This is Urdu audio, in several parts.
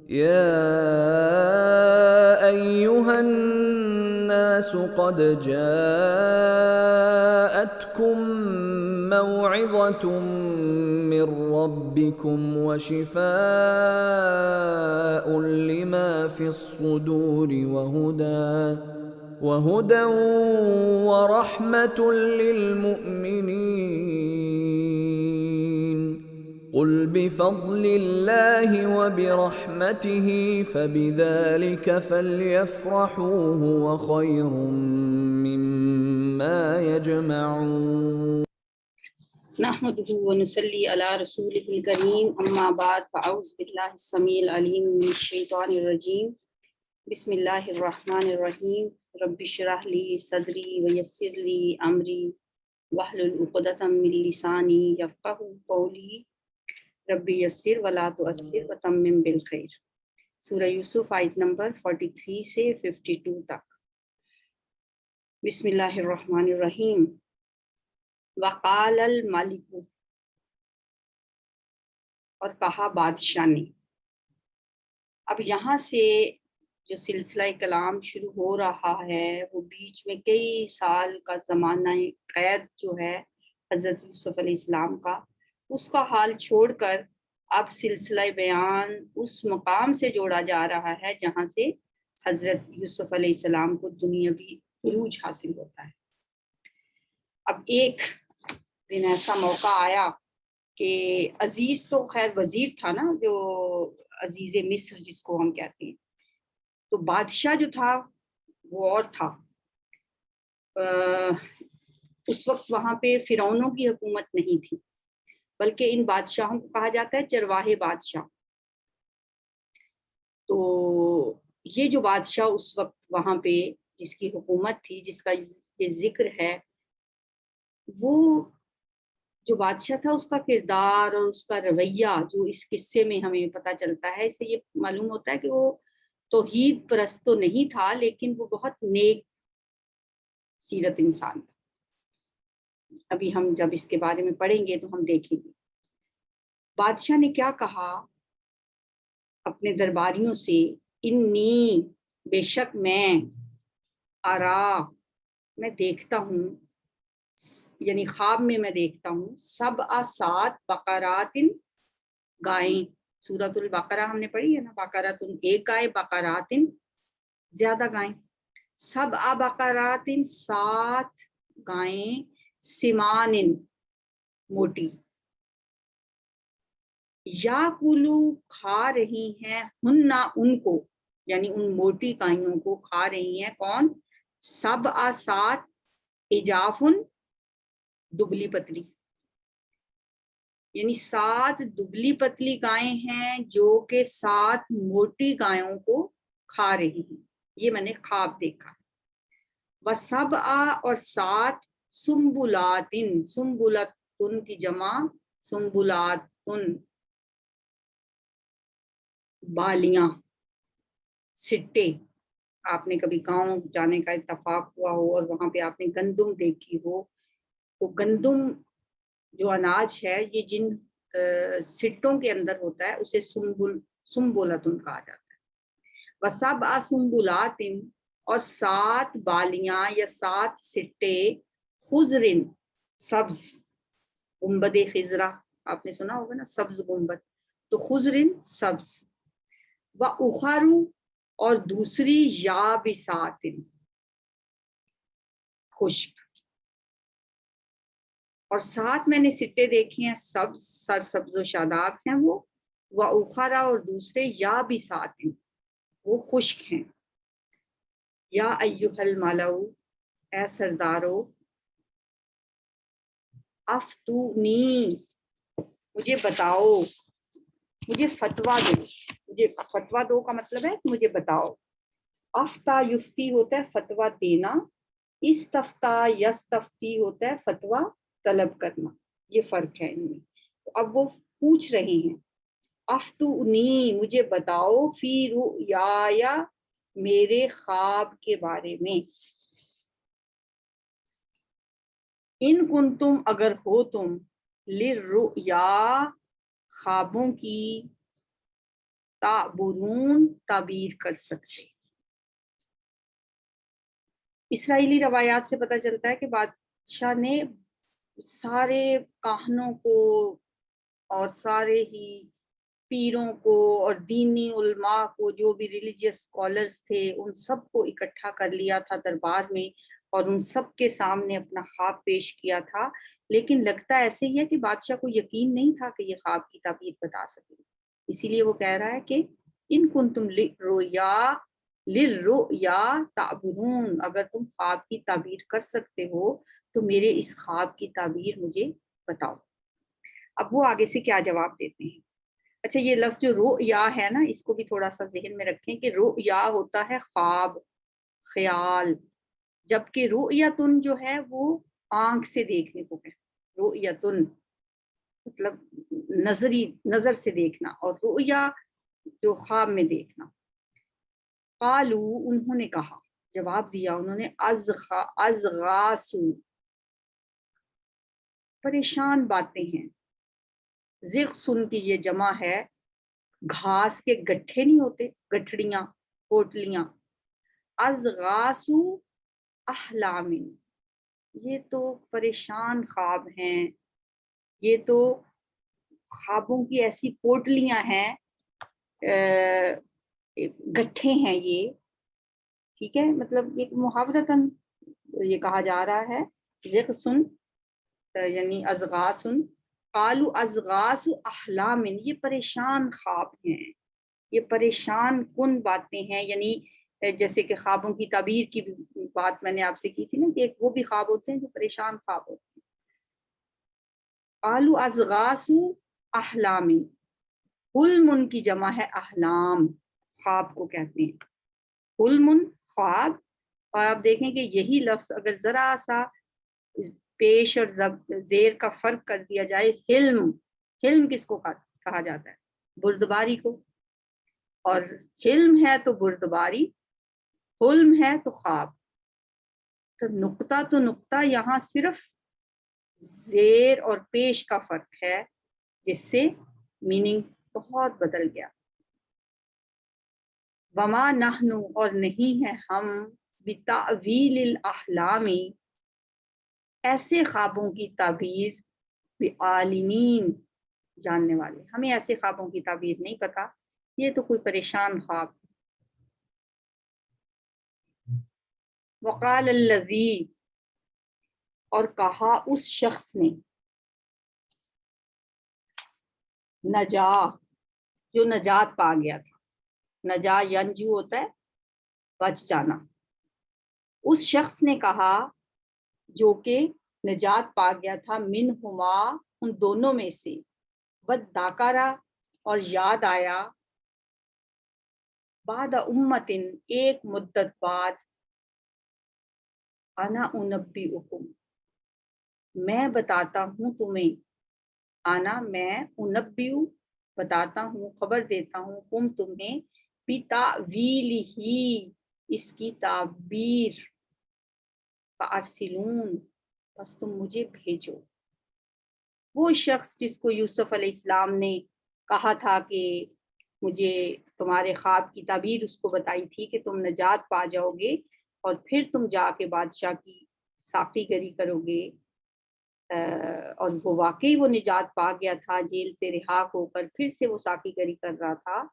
يا أيها الناس قد جاءتكم موعظة من ربكم وشفاء لما في الصدور وهدى ورحمة للمؤمنين. قل بفضل الله وبرحمته فبذلك فليفرحوا هو خير مما يجمعون. نحمده ونصلي على رسوله الكريم اما بعد فاعوذ بالله السميع العليم من الشيطان الرجيم بسم الله الرحمن الرحيم رب اشرح لي صدري ويسر لي امري واحلل عقدة من لساني يفقهوا قولي رب يسر ولا تعسر وتمم بالخير. سورہ یوسف آیت نمبر 43 سے 52 تک. بسم اللہ الرحمن الرحیم. وقال الملک، اور کہا بادشاہ نے. اب یہاں سے جو سلسلہ کلام شروع ہو رہا ہے وہ بیچ میں کئی سال کا زمانہ قید جو ہے حضرت یوسف علیہ السلام کا، اس کا حال چھوڑ کر اب سلسلہ بیان اس مقام سے جوڑا جا رہا ہے جہاں سے حضرت یوسف علیہ السلام کو دنیاوی عروج حاصل ہوتا ہے. اب ایک دن ایسا موقع آیا کہ عزیز تو خیر وزیر تھا نا، جو عزیز مصر جس کو ہم کہتے ہیں، تو بادشاہ جو تھا وہ اور تھا. اس وقت وہاں پہ فرعونوں کی حکومت نہیں تھی، بلکہ ان بادشاہوں کو کہا جاتا ہے چرواہے بادشاہ. تو یہ جو بادشاہ اس وقت وہاں پہ جس کی حکومت تھی، جس کا یہ ذکر ہے، وہ جو بادشاہ تھا اس کا کردار اور اس کا رویہ جو اس قصے میں ہمیں پتہ چلتا ہے، اس سے یہ معلوم ہوتا ہے کہ وہ توحید پرست تو نہیں تھا، لیکن وہ بہت نیک سیرت انسان تھا. ابھی ہم جب اس کے بارے میں پڑھیں گے تو ہم دیکھیں گے. بادشاہ نے کیا کہا اپنے درباریوں سے، انی، بے شک میں دیکھتا ہوں، یعنی خواب میں دیکھتا ہوں، 7 بقرات، گائیں. سورۃ البقرہ ہم نے پڑھی ہے نا، بقرات ایک گائے، بقرات زیادہ گائیں. 7 بقرات 7 گائیں، سمان موٹی، یا کلو کھا رہی ہیں، ہننا ان کو، یعنی ان موٹی گائیوں کو کھا رہی ہیں کون؟ 7 اجافن، دبلی پتلی، یعنی 7 دبلی پتلی گائیں ہیں جو کہ 7 موٹی گایوں کو کھا رہی ہیں. یہ میں نے خواب دیکھا. وَسَبْعَ، اور 7 سنبلاتن، سنبلاتن کی جمع سنبلاتن، بالیاں، سٹے. آپ نے کبھی گاؤں جانے کا اتفاق ہوا ہو اور وہاں پہ آپ نے گندم دیکھی ہو، تو گندم جو اناج ہے یہ جن سٹوں کے اندر ہوتا ہے اسے سنبلاتن کہا جاتا ہے. وَسَبْعَ سنبلاتٍ، اور 7 بالیاں یا 7 سٹے، خضرن، سبز، گنبد خضرا آپ نے سنا ہوگا نا، سبز گنبد، تو خضرن سبز. وَأُخَرُ، اور دوسری یابسات، خشک. اور 7 میں نے سٹے دیکھے ہیں سبز، سرسبز و شاداب ہیں وہ. وَأُخَرَ، اور دوسرے یابسات، وہ خشک ہیں. یا ایھا الملؤ، اے سردارو، افتونی، مجھے بتاؤ، مجھے فتویٰ دو. مجھے فتویٰ دو کا مطلب ہے مجھے بتاؤ. افتا یفتی ہوتا ہے فتویٰ دینا، استفتا یستفتی ہوتا ہے فتویٰ طلب کرنا. یہ فرق ہے ان میں. تو اب وہ پوچھ رہے ہیں، افتونی، مجھے بتاؤ، فی رؤیا، میرے خواب کے بارے میں. ان کنتم، اگر ہو تم، للرؤیا، خوابوں کی، تعبرون تعبیر کر سکتے. اسرائیلی روایات سے پتہ چلتا ہے کہ بادشاہ نے سارے کاہنوں کو اور سارے ہی پیروں کو اور دینی علماء کو، جو بھی ریلیجیس اسکالرس تھے، ان سب کو اکٹھا کر لیا تھا دربار میں اور ان سب کے سامنے اپنا خواب پیش کیا تھا. لیکن لگتا ایسے ہی ہے کہ بادشاہ کو یقین نہیں تھا کہ یہ خواب کی تعبیر بتا سکے. اسی لیے وہ کہہ رہا ہے کہ ان کنتم للرؤیا تعبرون، اگر تم خواب کی تعبیر کر سکتے ہو تو میرے اس خواب کی تعبیر مجھے بتاؤ. اب وہ آگے سے کیا جواب دیتے ہیں. اچھا، یہ لفظ جو رؤیا ہے نا، اس کو بھی تھوڑا سا ذہن میں رکھیں کہ رؤیا ہوتا ہے خواب، خیال، جبکہ رؤیتن جو ہے وہ آنکھ سے دیکھنے کو ہے. رؤیتن مطلب نظر سے دیکھنا، اور رؤیا جو خواب میں دیکھنا. قالو انہوں نے کہا، جواب دیا انہوں نے، ازغاسو پریشان باتیں ہیں. زغ سن کی یہ جمع ہے گھاس کے گٹھے نہیں ہوتے، گٹھڑیاں، پوٹلیاں. ازغاسو احلام، یہ تو پریشان خواب ہیں، یہ تو خوابوں کی ایسی پوٹلیاں ہیں، گٹھے ہیں یہ. ٹھیک ہے، مطلب ایک محاورتاً یہ کہا جا رہا ہے. زغ سن یعنی ازغاسن، قالو ازغاس احلام، یہ پریشان خواب ہیں، یہ پریشان کن باتیں ہیں. یعنی جیسے کہ خوابوں کی تعبیر کی بات میں نے آپ سے کی تھی نا، کہ ایک وہ بھی خواب ہوتے ہیں جو پریشان خواب ہوتے ہیں. قالو ازغاس احلام، حلم کی جمع ہے احلام، خواب کو کہتے ہیں. حلم خواب. اور آپ دیکھیں کہ یہی لفظ اگر ذرا سا پیش اور زیر کا فرق کر دیا جائے، حلم، حلم کس کو کہا جاتا ہے؟ بردباری کو. اور حلم ہے تو بردباری، حلم ہے تو خواب. تو نقطہ یہاں صرف زیر اور پیش کا فرق ہے، جس سے میننگ بہت بدل گیا. وما نحن، اور نہیں ہے ہم، بتأویل الاحلام، ایسے خوابوں کی تعبیر، بعالمین، جاننے والے. ہمیں ایسے خوابوں کی تعبیر نہیں پتا، یہ تو کوئی پریشان خواب. وقال الذی، اور کہا اس شخص نے، نجا، جو نجات پا گیا تھا. نجا ینجو ہوتا ہے بچ جانا. اس شخص نے کہا جو کہ نجات پا گیا تھا، منہما، ان دونوں میں سے، وذکرا، اور یاد آیا، بعد امتن، ایک مدت بعد، انا انبئکم، میں بتاتا ہوں تمہیں، انا میں، انبئ بتاتا ہوں، خبر دیتا ہوں، تم تمہیں، بتأویلہ، اس کی تعبیر، فارسلون، بس تم مجھے بھیجو. وہ شخص جس کو یوسف علیہ السلام نے کہا تھا کہ مجھے تمہارے خواب کی تعبیر اس کو بتائی تھی کہ تم نجات پا جاؤ گے اور پھر تم جا کے بادشاہ کی ساقی گری کرو گے، اور وہ واقعی وہ نجات پا گیا تھا، جیل سے رہا ہو کر پھر سے وہ ساقی گری کر رہا تھا.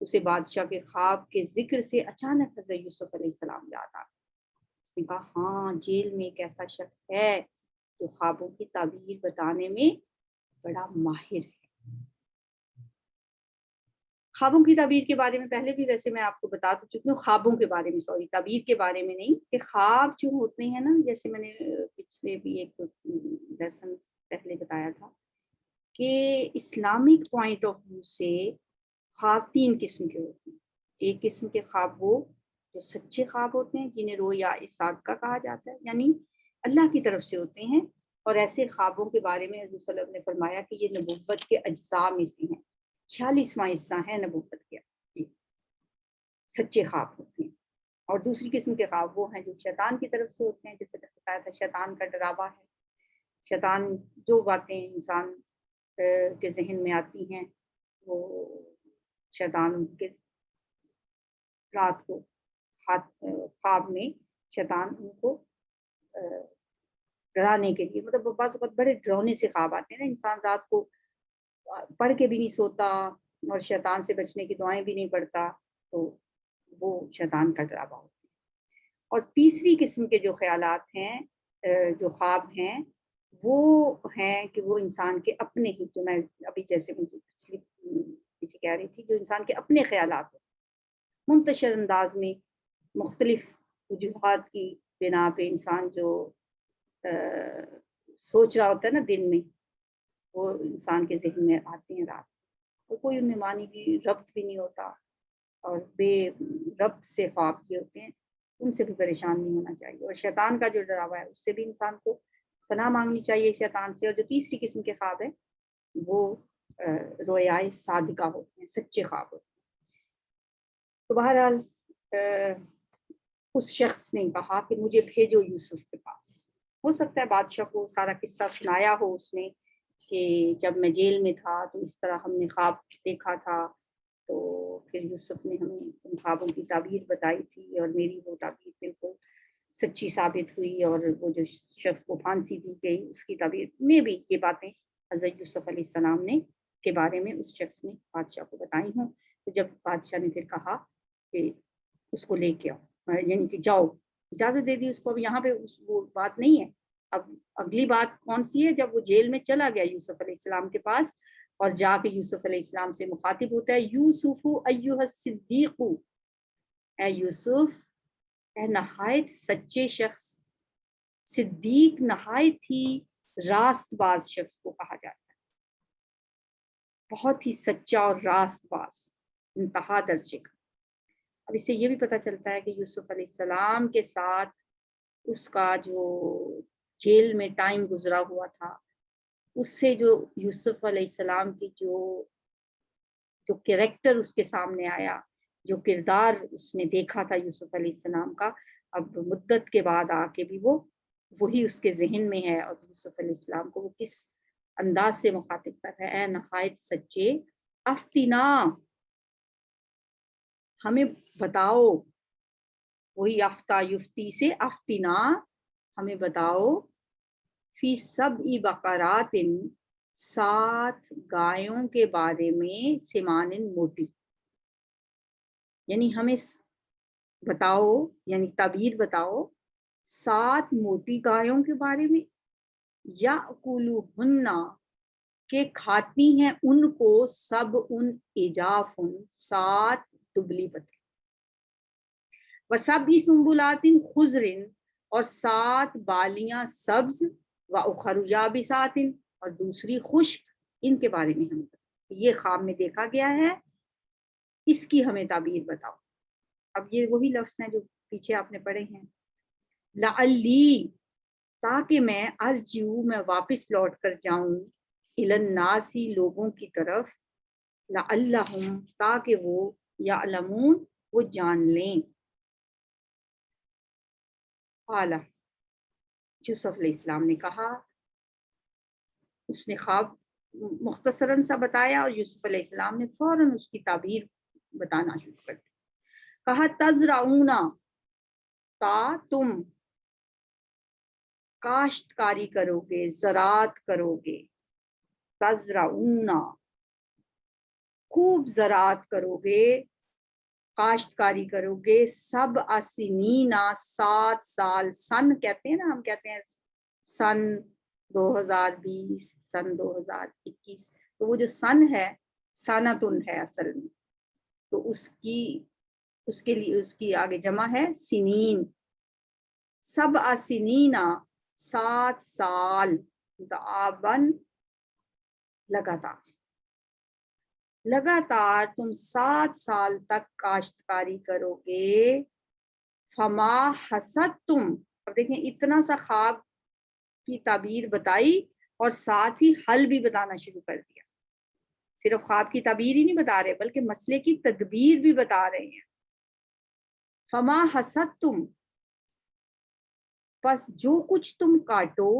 اسے بادشاہ کے خواب کے ذکر سے اچانک حضرت یوسف علیہ السلام یاد آ. اس نے کہا ہاں، جیل میں ایک ایسا شخص ہے جو خوابوں کی تعبیر بتانے میں بڑا ماہر ہے. خوابوں کی تعبیر کے بارے میں پہلے بھی ویسے میں آپ کو بتا چکی ہوں، خوابوں کے بارے میں، سوری، تعبیر کے بارے میں نہیں، کہ خواب جو ہوتے ہیں نا، جیسے میں نے پچھلے بھی ایک لیسن پہلے بتایا تھا کہ اسلامک پوائنٹ آف ویو سے خواب 3 قسم کے ہوتے ہیں. ایک قسم کے خواب وہ جو سچے خواب ہوتے ہیں، جنہیں رویا صادقہ کہا جاتا ہے، یعنی اللہ کی طرف سے ہوتے ہیں. اور ایسے خوابوں کے بارے میں حضور صلی اللہ علیہ وسلم نے فرمایا کہ یہ نبوت کے اجزاء میں سے ہیں، 46واں حصہ ہے نبوت کے، سچے خواب ہوتے ہیں. اور دوسری قسم کے خواب وہ ہیں جو شیطان کی طرف سے ہوتے ہیں، جیسے بتایا تھا شیطان کا ڈراوا ہے. شیطان جو باتیں انسان کے ذہن میں آتی ہیں وہ شیطان ان کے رات کو خواب میں شیطان ان کو ڈرانے کے لیے، مطلب بعض اوقات بڑے ڈرانے سے خواب آتے ہیں نا، انسان رات کو پڑھ کے بھی نہیں سوتا اور شیطان سے بچنے کی دعائیں بھی نہیں پڑھتا، تو وہ شیطان کا ڈراوا ہوتا ہے۔ اور تیسری قسم کے جو خیالات ہیں، جو خواب ہیں، وہ ہیں کہ وہ انسان کے اپنے ہی، جو میں ابھی جیسے مجھے پیچھے کہہ رہی تھی، جو انسان کے اپنے خیالات ہیں، منتشر انداز میں مختلف وجوہات کی بنا پہ انسان جو سوچ رہا ہوتا ہے نا دن میں، وہ انسان کے ذہن میں آتے ہیں رات کو، کوئی ان میں معنی بھی ربط بھی نہیں ہوتا، اور بے ربط سے خواب جو ہوتے ہیں ان سے بھی پریشان نہیں ہونا چاہیے، اور شیطان کا جو ڈراوا ہے اس سے بھی انسان کو پناہ مانگنی چاہیے شیطان سے۔ اور جو تیسری قسم کے خواب ہیں وہ رویائے صادقہ ہوتے ہیں، سچے خواب ہوتے ہیں۔ تو بہرحال اس شخص نے کہا کہ مجھے بھیجو یوسف کے پاس۔ ہو سکتا ہے بادشاہ کو سارا قصہ سنایا ہو اس نے کہ جب میں جیل میں تھا تو اس طرح ہم نے خواب دیکھا تھا، تو پھر یوسف نے ہمیں ان خوابوں کی تعبیر بتائی تھی اور میری وہ تعبیر بالکل سچی ثابت ہوئی، اور وہ جو شخص کو پھانسی دی گئی اس کی تعبیر میں بھی یہ باتیں حضرت یوسف علیہ السلام نے کے بارے میں اس شخص نے بادشاہ کو بتائی ہوں۔ تو جب بادشاہ نے پھر کہا کہ اس کو لے کے آؤ، یعنی کہ جاؤ، اجازت دے دی اس کو، اب یہاں پہ وہ بات نہیں ہے۔ اب اگلی بات کون سی ہے؟ جب وہ جیل میں چلا گیا یوسف علیہ السلام کے پاس اور جا کے یوسف علیہ السلام سے مخاطب ہوتا ہے، یوسف ایھا الصدیق، اے یوسف، اے نہایت سچے شخص، صدیق نہایت ہی راست باز شخص کو کہا جاتا ہے، بہت ہی سچا اور راست باز، انتہا درجے کا۔ اب اس سے یہ بھی پتہ چلتا ہے کہ یوسف علیہ السلام کے ساتھ اس کا جو جیل میں ٹائم گزرا ہوا تھا، اس سے جو یوسف علیہ السلام کی جو کریکٹر اس کے سامنے آیا، جو کردار اس نے دیکھا تھا یوسف علیہ السلام کا، اب مدت کے بعد آ کے بھی وہی اس کے ذہن میں ہے، اور یوسف علیہ السلام کو وہ کس انداز سے مخاطب کر رہا ہے، اے نہایت سچے، افتنا، ہمیں بتاؤ، وہی افتا یفتی سے افتنا، ہمیں بتاؤ، فی سبع بقرات، 7 گایوں کے بارے میں، سمان موٹی، یعنی ہمیں بتاؤ، یعنی تعبیر بتاؤ 7 موٹی گایوں کے بارے میں، یأکلوہن، کہ کھاتی ہیں ان کو، سبع عجاف، 7 دبلی پتلی، وسبع سنبلات خضر، اور 7 بالیاں سبز، واخر یابسات، اور دوسری خشک، ان کے بارے میں ہمیں یہ خواب میں دیکھا گیا ہے، اس کی ہمیں تعبیر بتاؤ۔ اب یہ وہی لفظ ہیں جو پیچھے آپ نے پڑھے ہیں، لعلی، تاکہ میں، ارجو، میں واپس لوٹ کر جاؤں، الی الناس، لوگوں کی طرف، لعلہم، تاکہ وہ، یعلمون، وہ جان لیں۔ قال، یوسف علیہ السلام نے کہا، اس نے خواب مختصراً سا بتایا اور یوسف علیہ السلام نے فوراً اس کی تعبیر بتانا شروع کر دی۔ کہا تزرعون، تا، تم کاشتکاری کرو گے، زراعت کرو گے، تزرعون، خوب زراعت کرو گے، کاشتکاری کرو گے، 7 سنین، 7 سال، سن کہتے ہیں نا، ہم کہتے ہیں سن 2020، سن 2021، تو وہ جو سن ہے سنتن ہے اصل میں، تو اس کے لیے اس کی آگے جمع ہے سنین، 7 سنین، 7 سال، دعابن، لگاتار تم 7 سال تک کاشتکاری کرو گے، فما حصدتم، اب دیکھیں اتنا سا خواب کی تعبیر بتائی اور ساتھ ہی حل بھی بتانا شروع کر دیا، صرف خواب کی تعبیر ہی نہیں بتا رہے بلکہ مسئلے کی تدبیر بھی بتا رہے ہیں۔ فما حصدتم، پس جو کچھ تم کاٹو،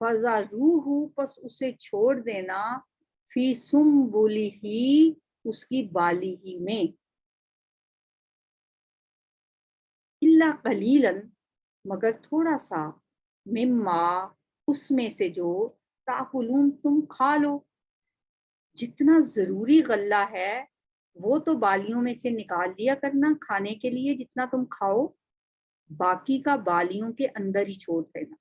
فذروہ، پس اسے چھوڑ دینا، فی سنبلہ، اس کی بالی ہی میں، الا قلیلاً مگر تھوڑا سا، مما اس میں سے جو تاکلون تم کھا لو، جتنا ضروری غلہ ہے وہ تو بالیوں میں سے نکال لیا کرنا کھانے کے لیے جتنا تم کھاؤ، باقی کا بالیوں کے اندر ہی چھوڑ دینا۔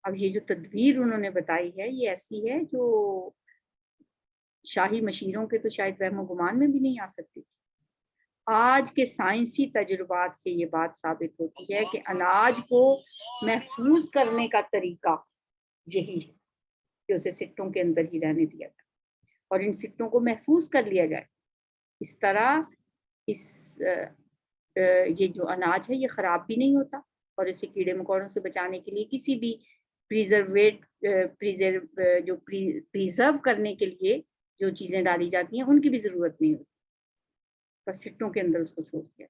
اب یہ جو تدبیر انہوں نے بتائی ہے یہ ایسی ہے جو شاہی مشیروں کے تو شاید وہم و گمان میں بھی نہیں آ سکتی۔ آج کے سائنسی تجربات سے یہ بات ثابت ہوتی ہے کہ اناج کو محفوظ کرنے کا طریقہ یہی ہے کہ اسے سٹوں کے اندر ہی رہنے دیا جائے اور ان سٹوں کو محفوظ کر لیا جائے۔ اس طرح یہ جو اناج ہے یہ خراب بھی نہیں ہوتا اور اسے کیڑے مکوڑوں سے بچانے کے لیے کسی بھی پریزرو کرنے کے لیے جو چیزیں ڈالی جاتی ہیں ان کی بھی ضرورت نہیں ہوتی، بس سٹوں کے اندر اس کو چھوڑ دیا۔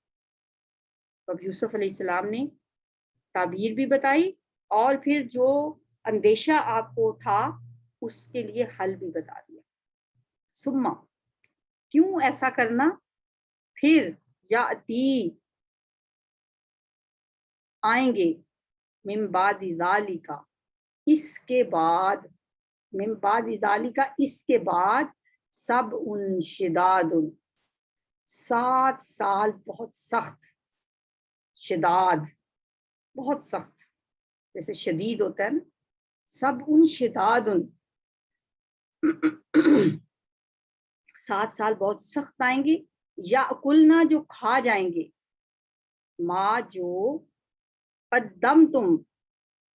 اب یوسف علیہ السلام نے تعبیر بھی بتائی اور پھر جو اندیشہ آپ کو تھا اس کے لیے حل بھی بتا دیا۔ سما کیوں ایسا کرنا، پھر یاتی آئیں گے، من بعد ذالک اس کے بعد، من بعد ذالک اس کے بعد، سب ان شداد 7 سال بہت سخت، شداد بہت سخت جیسے شدید ہوتا ہے نا، سب ان شداد 7 سال بہت سخت آئیں گے، یا کلنا جو کھا جائیں گے، ماں جو قدم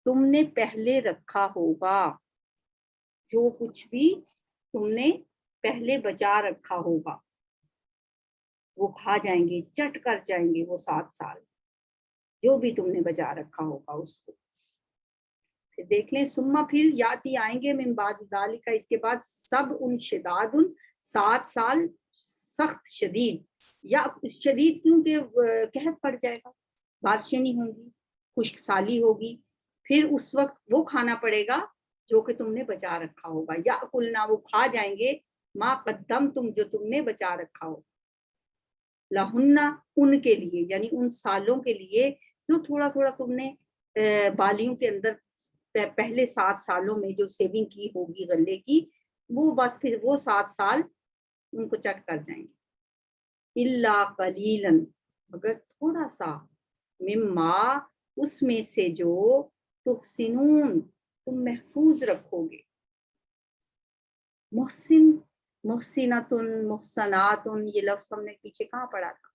تم نے پہلے رکھا ہوگا، جو کچھ بھی تم نے پہلے بچا رکھا ہوگا وہ کھا جائیں گے، چٹ کر جائیں گے وہ 7 سال جو بھی تم نے بچا رکھا ہوگا اس کو۔ پھر دیکھ لیں، سما پھر یاتی آئیں گے، من بعد ذالک اس کے بعد، سب ان شداد 7 سال سخت شدید، یا شدید کیونکہ قحط پڑ جائے گا، بارشیں نہیں ہوں گی، خشک سالی ہوگی، پھر اس وقت وہ کھانا پڑے گا جو کہ تم نے بچا رکھا ہوگا، یا کلنا وہ کھا جائیں گے، ما قدم جو تم نے بچا رکھا ہو، لہنہ ان کے لیے، یعنی ان سالوں کے لیے جو تھوڑا تھوڑا تم نے بالیوں کے اندر پہلے 7 سالوں میں جو سیونگ کی ہوگی غلے کی، وہ بس پھر وہ 7 سال ان کو چٹ کر جائیں گے، الا قلیلا مگر تھوڑا سا، مما اس میں سے جو تحسنون تم محفوظ رکھو گے۔ محسن، محسناتن، محسناتن، یہ لفظ ہم نے پیچھے کہاں پڑھا تھا،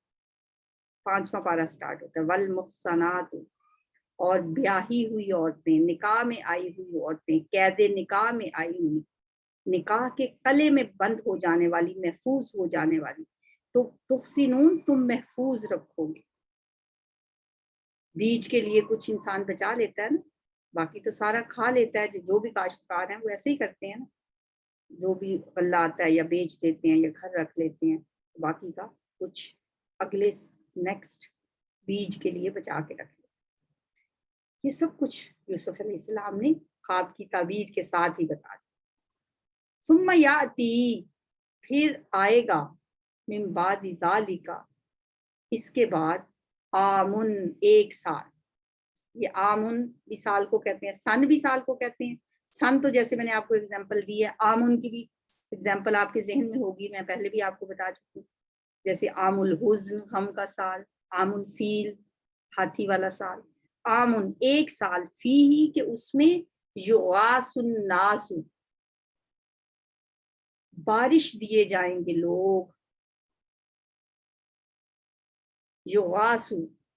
5واں پارہ سٹارٹ ہوتا ہے، والمحسنات، اور بیاہی ہوئی عورتیں، نکاح میں آئی ہوئی عورتیں، قید نکاح میں آئی ہوئی، نکاح کے قلعے میں بند ہو جانے والی، محفوظ ہو جانے والی، تو تحسنون تم محفوظ رکھو گے۔ بیج کے لیے کچھ انسان بچا لیتا ہے نا، باقی تو سارا کھا لیتا ہے، جو بھی کاشتکار ہیں وہ ایسے ہی کرتے ہیں نا، جو بھی غلہ آتا ہے یا بیچ دیتے ہیں یا گھر رکھ لیتے ہیں، باقی کا کچھ اگلے نیکسٹ بیج کے لیے بچا کے رکھ لیتے ہیں۔ یہ سب کچھ یوسف علیہ السلام نے خواب کی تعبیر کے ساتھ ہی بتا دیا۔ ثم یاتی پھر آئے گا، من بعد ذالک اس کے بعد، آمن 1 سال، یہ آمن بھی سال کو کہتے ہیں، سن بھی سال کو کہتے ہیں، سن تو جیسے میں نے آپ کو اگزامپل دی ہے، آمن کی بھی اگزامپل آپ کے ذہن میں ہوگی، میں پہلے بھی آپ کو بتا چکی ہوں، جیسے عام الحزن غم کا سال، عام الفیل ہاتھی والا سال، آمن 1 سال، فی ہی کہ اس میں یغاث الناس بارش دیے جائیں گے لوگ، یغاث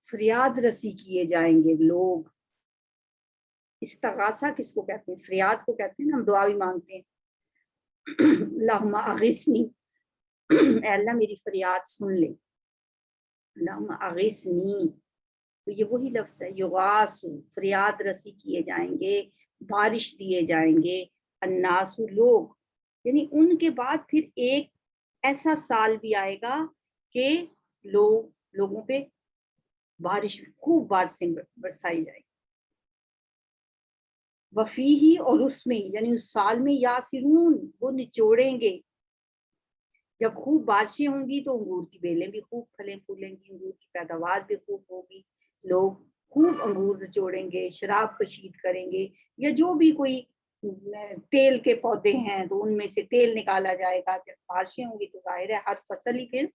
فریاد رسی کیے جائیں گے لوگ، استغاثہ کس کو کہتے ہیں، فریاد کو کہتے ہیں نا، ہم دعا بھی مانگتے ہیں، اللہم اغثنی، اے اللہ میری فریاد سن لے، اللہم اغثنی، تو یہ وہی لفظ ہے، یغاث فریاد رسی کیے جائیں گے، بارش دیے جائیں گے، الناس لوگ، یعنی ان کے بعد پھر ایک ایسا سال بھی آئے گا کہ لوگوں پہ بارش خوب بارشیں برسائی جائے گی، وفیہی اور اس میں، یعنی اس سال میں، یاسرون وہ نچوڑیں گے، جب خوب بارشیں ہوں گی تو انگور کی بیلیں بھی خوب پھلیں پھولیں گی، انگور کی پیداوار بھی خوب ہوگی، لوگ خوب انگور نچوڑیں گے، شراب کشید کریں گے، یا جو بھی کوئی تیل کے پودے ہیں تو ان میں سے تیل نکالا جائے گا۔ جب بارشیں ہوں گی تو ظاہر ہے ہر فصل ہی پھر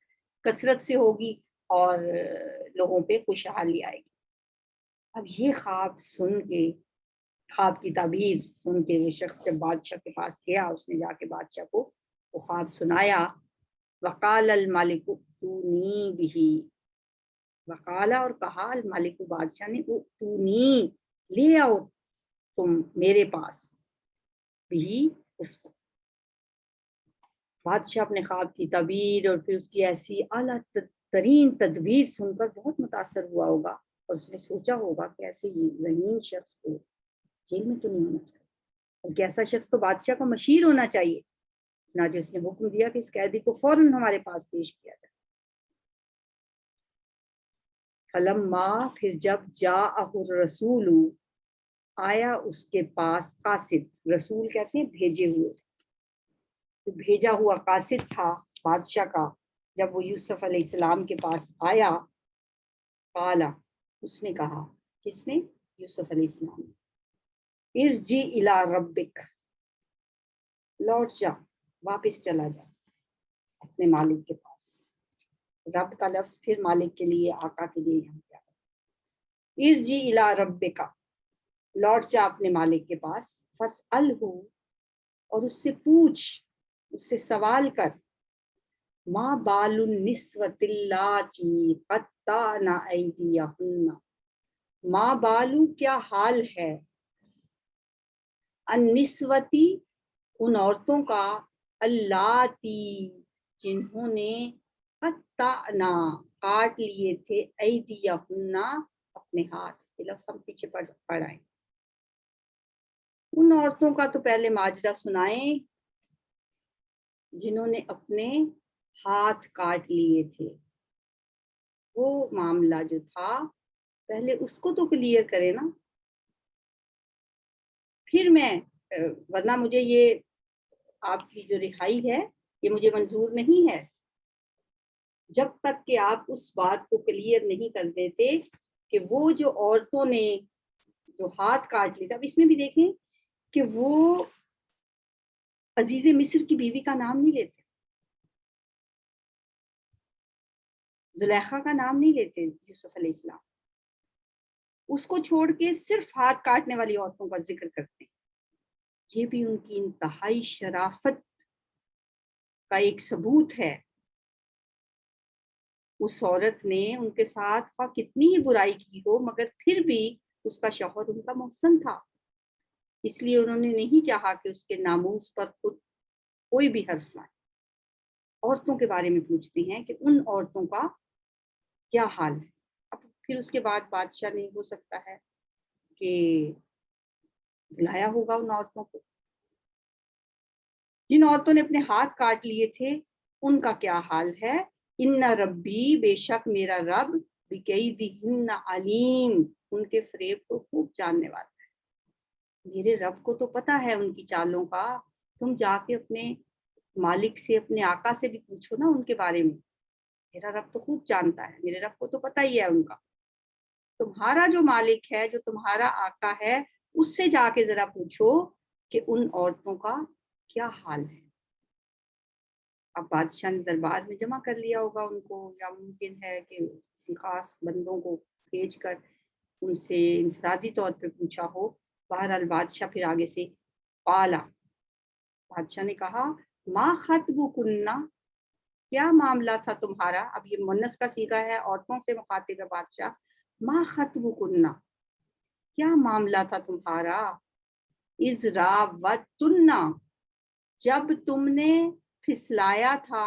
کثرت سے ہوگی اور لوگوں پہ خوشحالی آئے گی۔ اب یہ خواب سن کے، خواب کی تعبیر سن کے وہ شخص جب بادشاہ کے پاس گیا، اس نے جا کے بادشاہ کو وہ خواب سنایا۔ وقال الملک ائتونی بہ، وقالا اور کہا، الملک بادشاہ نے، ائتونی لے آؤ تم میرے پاس، بھی اس کو۔ بادشاہ اپنے خواب کی تعبیر اور پھر اس کی ایسی اعلیٰ ترین تدبیر سن کر بہت متاثر ہوا ہوگا، اور اس نے سوچا ہوگا کہ ایسے ذہین شخص کو جیل میں تو نہیں ہونا چاہیے، بلکہ ایسا شخص تو بادشاہ کا مشیر ہونا چاہیے۔ چنانچہ اس نے حکم دیا کہ اس قیدی کو فوراً ہمارے پاس پیش کیا جائے۔ فلما، پھر جب جاءہ الرسول، آیا اس کے پاس قاصد، رسول کہتے ہیں بھیجے ہوئے، تو بھیجا ہوا قاصد تھا بادشاہ کا، جب وہ یوسف علیہ السلام کے پاس آیا، قالا، اس نے کہا، کس نے؟ یوسف علیہ السلام نے، ارجع الی ربک، لوٹ جا، واپس چلا جا اپنے مالک کے پاس۔ رب کا لفظ پھر مالک کے لیے، آقا کے لیے یہاں کیا ہے، ارجع الی ربک، لوٹ جا اپنے مالک کے پاس، فاسألہ، اور اس سے پوچھ، اس سے سوال کر، ما بال النسوۃ اللاتی قطعن ایدیہن، ما بالو کیا حال ہے، النسوتی ان عورتوں کا، اللاتی جنہوں نے، قطعنا کاٹ لیے تھے، ایدیہن اپنے ہاتھ، یہ لفظ ہم پیچھے پڑھائیں۔ ان عورتوں کا تو پہلے ماجرا سنائیں جنہوں نے اپنے ہاتھ کاٹ لیے تھے، وہ معاملہ جو تھا پہلے اس کو تو کلیئر کرے نا، پھر میں، ورنہ مجھے یہ آپ کی جو رہائی ہے یہ مجھے منظور نہیں ہے جب تک کہ آپ اس بات کو کلیئر نہیں کر دیتے کہ وہ جو عورتوں نے جو ہاتھ کاٹ لیے تھا۔ اب اس میں بھی دیکھیں کہ وہ عزیز مصر کی بیوی کا نام نہیں لیتے، زلیخا کا نام نہیں لیتے یوسف علیہ السلام، اس کو چھوڑ کے صرف ہاتھ کاٹنے والی عورتوں کا ذکر کرتے ہیں۔ یہ بھی ان کی انتہائی شرافت کا ایک ثبوت ہے۔ اس عورت نے ان کے ساتھ خواہ کتنی ہی برائی کی ہو مگر پھر بھی اس کا شوہر ان کا محسن تھا، اس لیے انہوں نے نہیں چاہا کہ اس کے ناموس پر خود کوئی بھی حرف لائے۔ عورتوں کے بارے میں پوچھتے ہیں کہ ان عورتوں کا کیا حال ہے۔ اب پھر اس کے بعد بادشاہ نے ہو سکتا ہے کہ بلایا ہوگا ان عورتوں کو، جن عورتوں نے اپنے ہاتھ کاٹ لیے تھے ان کا کیا حال ہے۔ ان ربی، بے شک میرا رب، بکیدہن علیم، ان کے فریب کو خوب جاننے والا ہے۔ میرے رب کو تو پتہ ہے ان کی چالوں کا، تم جا کے اپنے مالک سے، اپنے آقا سے بھی پوچھو نا ان کے بارے میں، میرا رب تو خوب جانتا ہے، میرے رب کو تو پتہ ہی ہے ان کا۔ تمہارا جو مالک ہے، جو تمہارا آقا ہے، اس سے جا کے ذرا پوچھو کہ ان عورتوں کا کیا حال ہے۔ اب بادشاہ نے دربار میں جمع کر لیا ہوگا ان کو، یا ممکن ہے کہ کسی خاص بندوں کو بھیج کر ان سے انفرادی طور پہ پوچھا ہو۔ بہرحال بادشاہ پھر آگے سے، قالا، بادشاہ نے کہا، ما خطبکن، کیا معاملہ تھا تمہارا۔ اب یہ مؤنث کا صیغہ ہے، عورتوں سے مخاطب ہے بادشاہ، ما خطبکن، کیا معاملہ تھا تمہارا، اذ راوتن، جب تم نے پھسلایا تھا،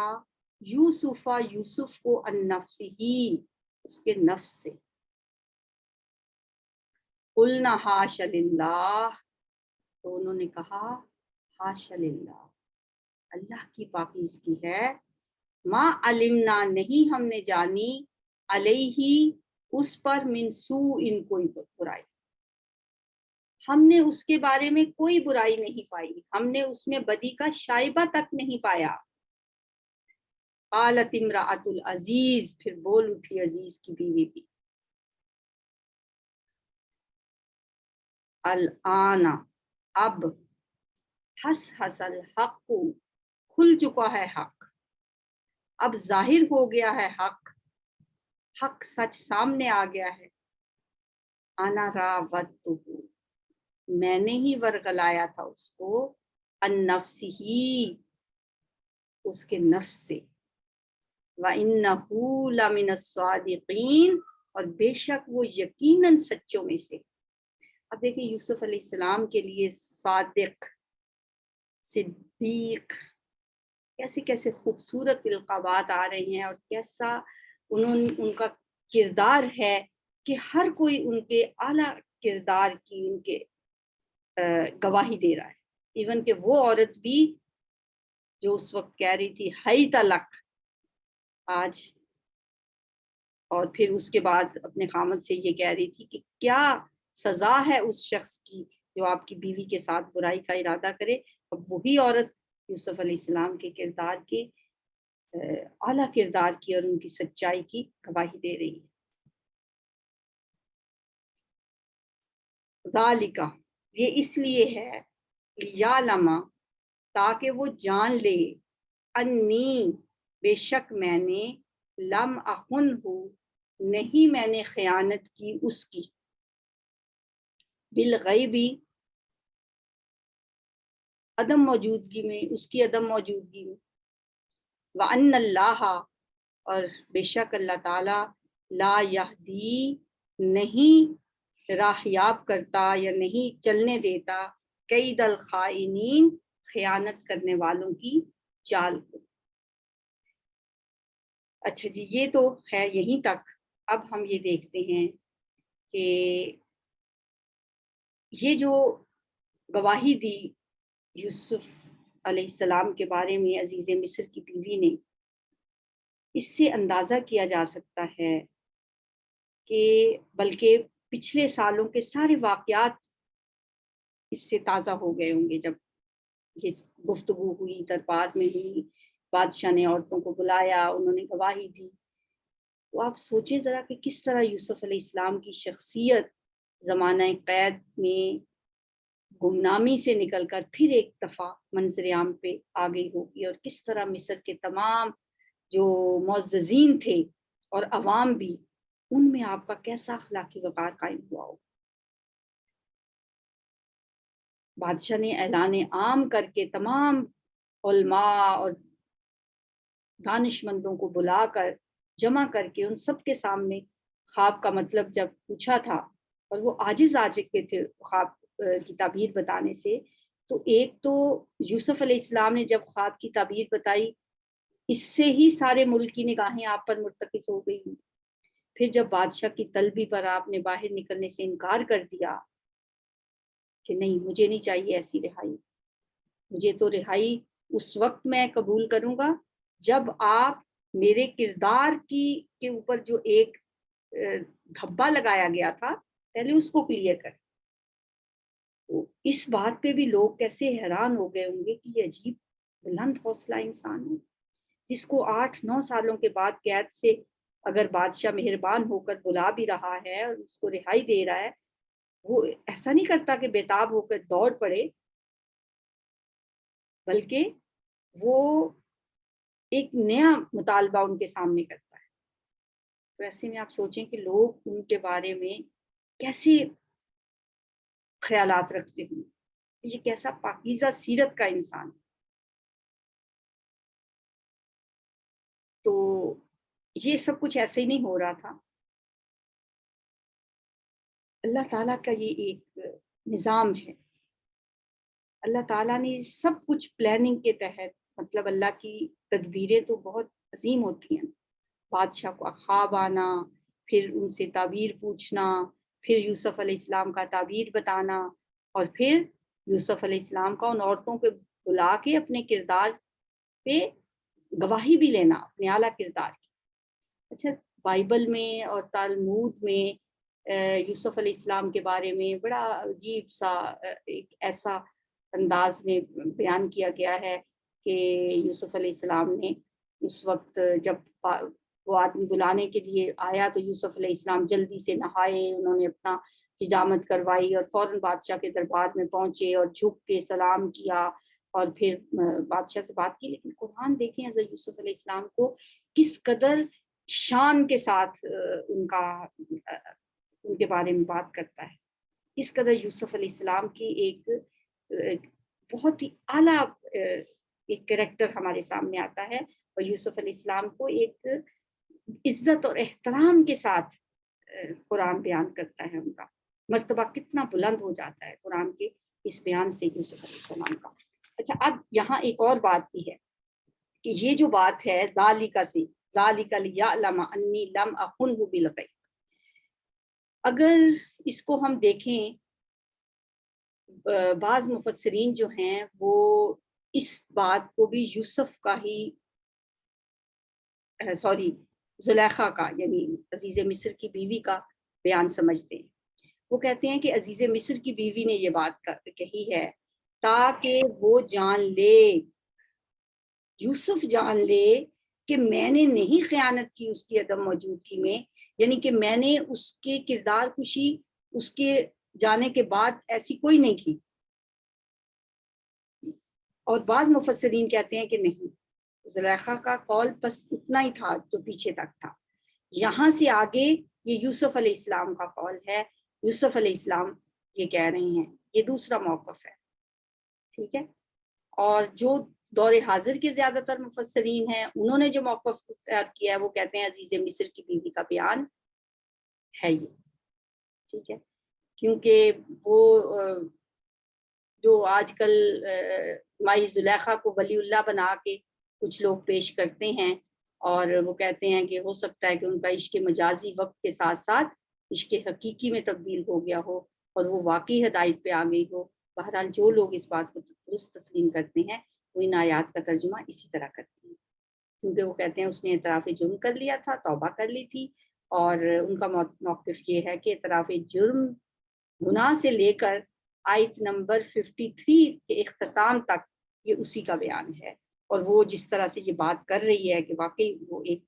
یوسفا، یوسف کو، عن نفسہ، اس کے نفس سے، قلنا حاش للہ، تو انہوں نے کہا حاش للہ، اللہ کی پاکیزگی ہے، ما علمنا، نہیں ہم نے جانی، علیہ، اس پر، من سوء، کوئی برائی، ہم نے اس کے بارے میں کوئی برائی نہیں پائی، ہم نے اس میں بدی کا شائبہ تک نہیں پایا۔ قالت امرأۃ العزیز، پھر بول اٹھی عزیز کی بیوی بھی، الآن، اب، حس حس الحق، کھل چکا ہے حق، اب ظاہر ہو گیا ہے حق، حق سچ سامنے آ گیا ہے، انا راودتہ، میں نے ہی ورگلایا تھا اس کو، ان نفسہ، اس کے نفس سے، وَإِنَّهُ لَمِنَ الصَّادِقِينَ، اور بے شک وہ یقیناً سچوں میں سے۔ اب دیکھیں یوسف علیہ السلام کے لیے صادق، صدیق، کیسے کیسے خوبصورت القابات آ رہے ہیں، اور کیسا ان کا کردار ہے کہ ہر کوئی ان کے اعلیٰ کردار کی ان کے گواہی دے رہا ہے۔ ایون کہ وہ عورت بھی جو اس وقت کہہ رہی تھی ہئی تلک، آج، اور پھر اس کے بعد اپنے خامد سے یہ کہہ رہی تھی کہ کیا سزا ہے اس شخص کی جو آپ کی بیوی کے ساتھ برائی کا ارادہ کرے، اب وہی عورت یوسف علیہ السلام کے کردار کے اعلیٰ کردار کی اور ان کی سچائی کی گواہی دے رہی ہے۔ ذالک، یہ اس لیے ہے، یعلم، تاکہ وہ جان لے، انی، بے شک میں نے، لم اخنہ، نہیں میں نے خیانت کی اس کی، بالغیبی، عدم موجودگی میں، اس کی عدم موجودگی میں، وَأَنَّ اللَّهَ، اور بے شک اللہ تعالی، لا یہدی، نہیں راہیاب کرتا یا نہیں چلنے دیتا، کید الخائنین، خیانت کرنے والوں کی چال کو۔ اچھا جی، یہ تو ہے یہیں تک۔ اب ہم یہ دیکھتے ہیں کہ یہ جو گواہی دی یوسف علیہ السلام کے بارے میں عزیز مصر کی بیوی نے، اس سے اندازہ کیا جا سکتا ہے کہ بلکہ پچھلے سالوں کے سارے واقعات اس سے تازہ ہو گئے ہوں گے۔ جب یہ گفتگو ہوئی، دربار میں ہوئی، بادشاہ نے عورتوں کو بلایا، انہوں نے گواہی دی، تو آپ سوچیں ذرا کہ کس طرح یوسف علیہ السلام کی شخصیت زمانہ قید میں گمنامی سے نکل کر پھر ایک دفعہ منظر عام پہ آ گئی ہوگی، اور کس طرح مصر کے تمام جو معززین تھے اور عوام بھی، ان میں آپ کا کیسا اخلاقی وقار قائم ہوا ہو۔ بادشاہ نے اعلان عام کر کے تمام علماء اور دانشمندوں کو بلا کر، جمع کر کے ان سب کے سامنے خواب کا مطلب جب پوچھا تھا، اور وہ عاجز آ چکے تھے خواب کی تعبیر بتانے سے، تو ایک تو یوسف علیہ السلام نے جب خواب کی تعبیر بتائی، اس سے ہی سارے ملک کی نگاہیں آپ پر مرتکز ہو گئی۔ پھر جب بادشاہ کی طلبی پر آپ نے باہر نکلنے سے انکار کر دیا کہ نہیں، مجھے نہیں چاہیے ایسی رہائی، مجھے تو رہائی اس وقت میں قبول کروں گا جب آپ میرے کردار کے اوپر جو ایک دھبا لگایا گیا تھا، پہلے اس کو کلیئر کر۔ تو اس بات پہ بھی لوگ کیسے حیران ہو گئے ہوں گے کہ یہ عجیب بلند حوصلہ انسان ہے، جس کو 8-9 سالوں کے بعد قید سے اگر بادشاہ مہربان ہو کر بلا بھی رہا ہے اور اس کو رہائی دے رہا ہے، وہ ایسا نہیں کرتا کہ بےتاب ہو کر دوڑ پڑے، بلکہ وہ ایک نیا مطالبہ ان کے سامنے کرتا ہے۔ تو ایسے میں آپ سوچیں کہ لوگ ان کے بارے میں کیسے خیالات رکھتے ہیں، یہ کیسا پاکیزہ سیرت کا انسان۔ تو یہ سب کچھ ایسے ہی نہیں ہو رہا تھا، اللہ تعالیٰ کا یہ ایک نظام ہے۔ اللہ تعالیٰ نے سب کچھ پلاننگ کے تحت، مطلب اللہ کی تدبیریں تو بہت عظیم ہوتی ہیں۔ بادشاہ کو خواب آنا، پھر ان سے تعبیر پوچھنا، پھر یوسف علیہ السلام کا تعبیر بتانا، اور پھر یوسف علیہ السلام کا ان عورتوں کو بلا کے اپنے کردار پہ گواہی بھی لینا، اپنے اعلیٰ کردار کی۔ اچھا، بائبل میں اور تالمود میں یوسف علیہ السلام کے بارے میں بڑا عجیب سا ایک ایسا انداز میں بیان کیا گیا ہے کہ یوسف علیہ السلام نے اس وقت جب وہ آدمی بلانے کے لیے آیا تو یوسف علیہ السلام جلدی سے نہائے، انہوں نے اپنا حجامت کروائی اور فوراً بادشاہ کے دربار میں پہنچے اور جھک کے سلام کیا اور پھر بادشاہ سے بات کی۔ لیکن قرآن دیکھیں حضرت یوسف علیہ السلام کو کس قدر شان کے ساتھ ان کے بارے میں بات کرتا ہے، کس قدر یوسف علیہ السلام کی ایک بہت ہی اعلیٰ ایک کریکٹر ہمارے سامنے آتا ہے، اور یوسف علیہ السلام کو ایک عزت اور احترام کے ساتھ قرآن بیان کرتا ہے، ان کا مرتبہ کتنا بلند ہو جاتا ہے قرآن کے اس بیان سے یوسف علیہ السلام کا۔ اچھا، اب یہاں ایک اور بات بھی ہے کہ یہ جو بات ہے ذالک سے، ذالک لیعلم انی لم اخنہ بالغیب، اگر اس کو ہم دیکھیں بعض مفسرین جو ہیں وہ اس بات کو بھی یوسف کا ہی زلیخا کا، یعنی عزیز مصر کی بیوی کا بیان سمجھتے ہیں۔ وہ کہتے ہیں کہ عزیز مصر کی بیوی نے یہ بات کہی ہے تاکہ وہ جان لے، یوسف جان لے کہ میں نے نہیں خیانت کی اس کی عدم موجودگی میں، یعنی کہ میں نے اس کے کردار کشی اس کے جانے کے بعد ایسی کوئی نہیں کی۔ اور بعض مفسرین کہتے ہیں کہ نہیں، زلیخا کا قول بس اتنا ہی تھا جو پیچھے تک تھا، یہاں سے آگے یہ یوسف علیہ السلام کا قول ہے، یوسف علیہ السلام یہ کہہ رہے ہیں، یہ دوسرا موقف ہے، ٹھیک ہے۔ اور جو دور حاضر کے زیادہ تر مفسرین ہیں انہوں نے جو موقف اختیار کیا ہے وہ کہتے ہیں عزیز مصر کی بیوی کا بیان ہے یہ، ٹھیک ہے، کیونکہ وہ جو آج کل مائی زلیخا کو ولی اللہ بنا کے کچھ لوگ پیش کرتے ہیں، اور وہ کہتے ہیں کہ ہو سکتا ہے کہ ان کا عشق مجازی وقت کے ساتھ ساتھ عشق حقیقی میں تبدیل ہو گیا ہو اور وہ واقعی ہدایت پہ آ گئی ہو۔ بہرحال جو لوگ اس بات کو درست تسلیم کرتے ہیں وہ ان آیات کا ترجمہ اسی طرح کرتے ہیں، کیونکہ وہ کہتے ہیں اس نے اعتراف جرم کر لیا تھا، توبہ کر لی تھی، اور ان کا موقف یہ ہے کہ اعتراف جرم گناہ سے لے کر آیت نمبر 53 کے اختتام تک یہ اسی کا بیان ہے، اور وہ جس طرح سے یہ بات کر رہی ہے کہ واقعی وہ ایک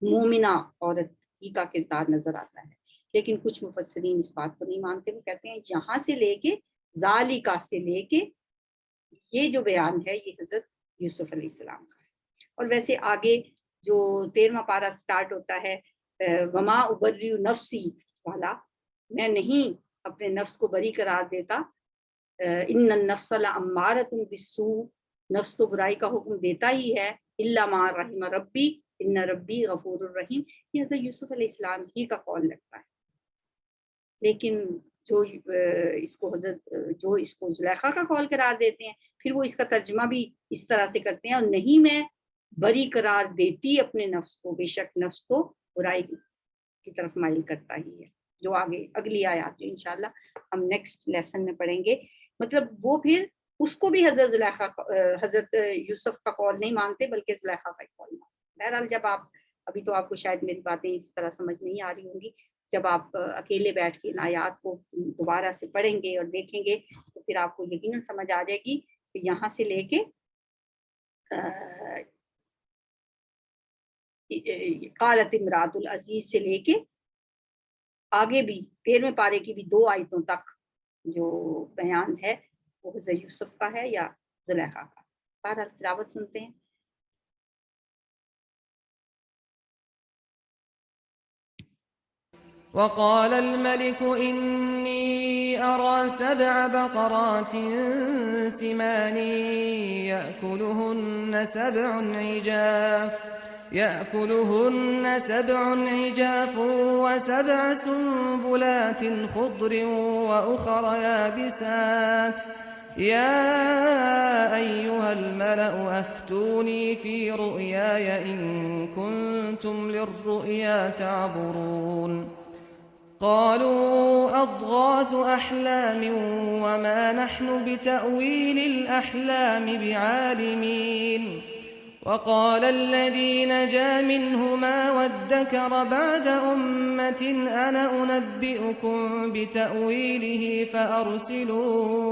مومنہ عورت ہی کا کردار نظر آتا ہے۔ لیکن کچھ مفسرین اس بات کو نہیں مانتے، وہ کہتے ہیں یہاں سے لے کے ذالکہ سے لے کے یہ جو بیان ہے یہ حضرت یوسف علیہ السلام کا ہے۔ اور ویسے آگے جو 13واں پارہ سٹارٹ ہوتا ہے وما ابرئ نفسی والا، میں نہیں اپنے نفس کو بری قرار دیتا، ان النفس لامارۃ بالسوء، نفس تو برائی کا حکم دیتا ہی ہے، الا ما رحم ربی ان ربی غفور الرحیم، یہ حضرت یوسف علیہ السلام ہی کا قول لگتا ہے۔ لیکن جو اس کو زلیخا کا قول قرار دیتے ہیں پھر وہ اس کا ترجمہ بھی اس طرح سے کرتے ہیں، اور نہیں میں بری قرار دیتی اپنے نفس کو، بے شک نفس تو برائی کی طرف مائل کرتا ہی ہے، جو آگے اگلی آیات جو انشاءاللہ ہم نیکسٹ لیسن میں پڑھیں گے۔ مطلب وہ پھر اس کو بھی حضرت یوسف کا قول نہیں مانتے بلکہ زلیخا کا قول مانتے۔ بہرحال جب آپ ابھی تو آپ کو شاید میری باتیں اس طرح سمجھ نہیں آ رہی ہوں گی، جب آپ اکیلے بیٹھ کے ان آیات کو دوبارہ سے پڑھیں گے اور دیکھیں گے تو پھر آپ کو یقیناً سمجھ آ جائے گی کہ یہاں سے لے کے قالت امرات العزیز سے لے کے آگے بھی 13ویں پارے کی بھی 2 آیتوں تک جو بیان ہے وہ حضرت یوسف کا ہے یا زلیخا کا۔ بہرحال تلاوت سنتے ہیں۔ وقال الملك إني أرى 7 بقرات سمان يأكلهن 7 عجاف و7 سنبلات خضر وأخر يابسات يا أيها الملأ أفتوني في رؤياي إن كنتم للرؤيا تعبرون قالوا أضغاث أحلام وما نحن بتأويل الأحلام بعالمين وقال الذي نجا منهما وادكر بعد أمة أنا أنبئكم بتأويله فأرسلون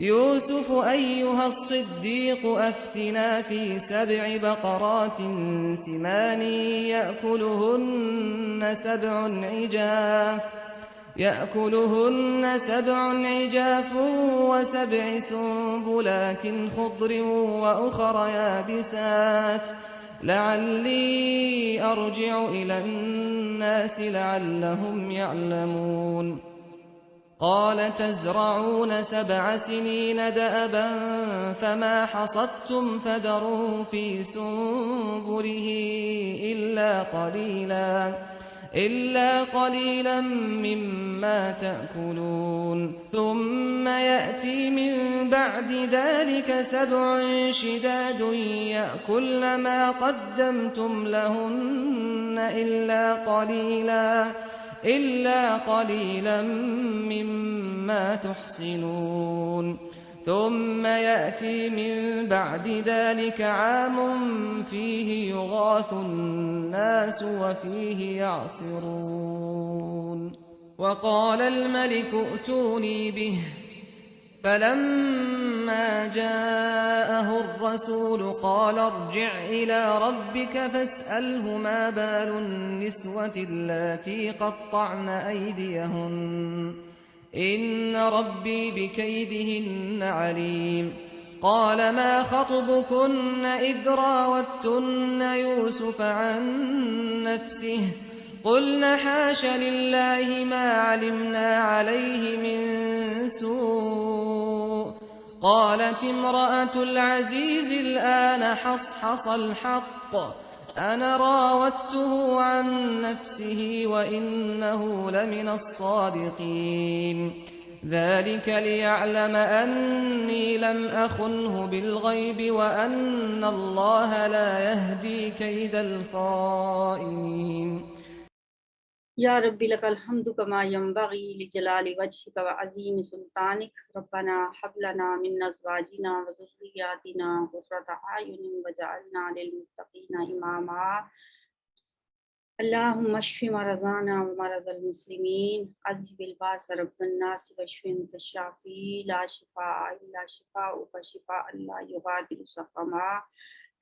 يوسف أيها الصديق أفتنا في 7 بقرات سمان يأكلهن 7 عجاف و7 سنبلات خضر وأخر يابسات لعلي أرجع إلى الناس لعلهم يعلمون قال تزرعون 7 سنين دأبا فما حصدتم فذروه في سنبله إلا قليلا مما تأكلون ثم يأتي من بعد ذلك 7 شداد يأكلن ما قدمتم لهن إلا قليلا مما تحصنون ثم يأتي من بعد ذلك عام فيه يغاث الناس وفيه يعصرون وقال الملك ائتوني به فلما جاءه الرسول قال ارجع إلى ربك فاسأله ما بال النسوة اللاتي قطعن أيديهن إن ربي بكيدهن عليم قال ما خطبكن إذ راوتن يوسف عن نفسه قلن حاش لله ما علمنا عليه من سوء قالت امرأة العزيز الآن حصحص الحق أنا راودته عن نفسه وإنه لمن الصادقين ذلك ليعلم أني لم أخنه بالغيب وأن الله لا يهدي كيد الخائنين یا رب لك الحمد كما ينبغي لجلال وجهك وعظيم سلطانك ربنا هب لنا من أزواجنا وذرياتنا قرة أعين واجعلنا للمتقين إماما اللهم اشف مرضانا ومرضى المسلمين اذهب الباس رب الناس واشف انت الشافي لا شفاء الا شفاؤك شفاء لا يغادر سقما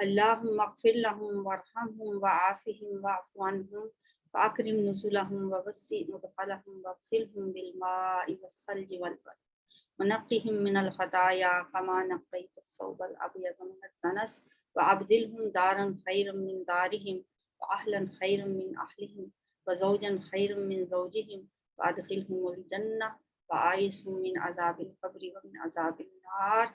اللهم اغفر لهم وارحمهم وعافهم واعف عنهم وأكرم نزلهم ووسع مدخلهم واغسلهم بالماء والثلج والبرد ونقهم من الخطايا كما نقيت الثوب الأبيض من الدنس وأبدلهم دارا خيرا من دارهم وأهلا خيرا من أهلهم وزوجا خيرا من زوجهم وأدخلهم الجنة وأعيذهم من عذاب القبر ومن عذاب النار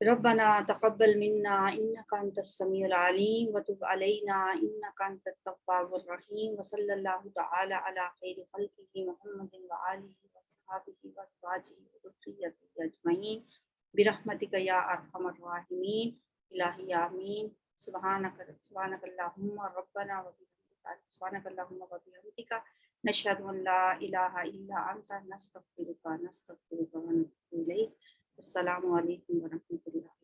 ربنا تقبل منا إنك أنت السميع العليم وتب علينا إنك أنت التواب الرحيم وصلى الله تعالى على خير خلقه محمد وآله وصحبه وأزواجه وذريته أجمعين برحمتك يا أرحم الراحمين إلهي آمين سبحانك اللهم ربنا وبحمدك سبحانك اللهم وبحمدك نشهد أن لا إله إلا أنت نستغفرك ونتوب إليك السلام علیکم ورحمۃ اللہ.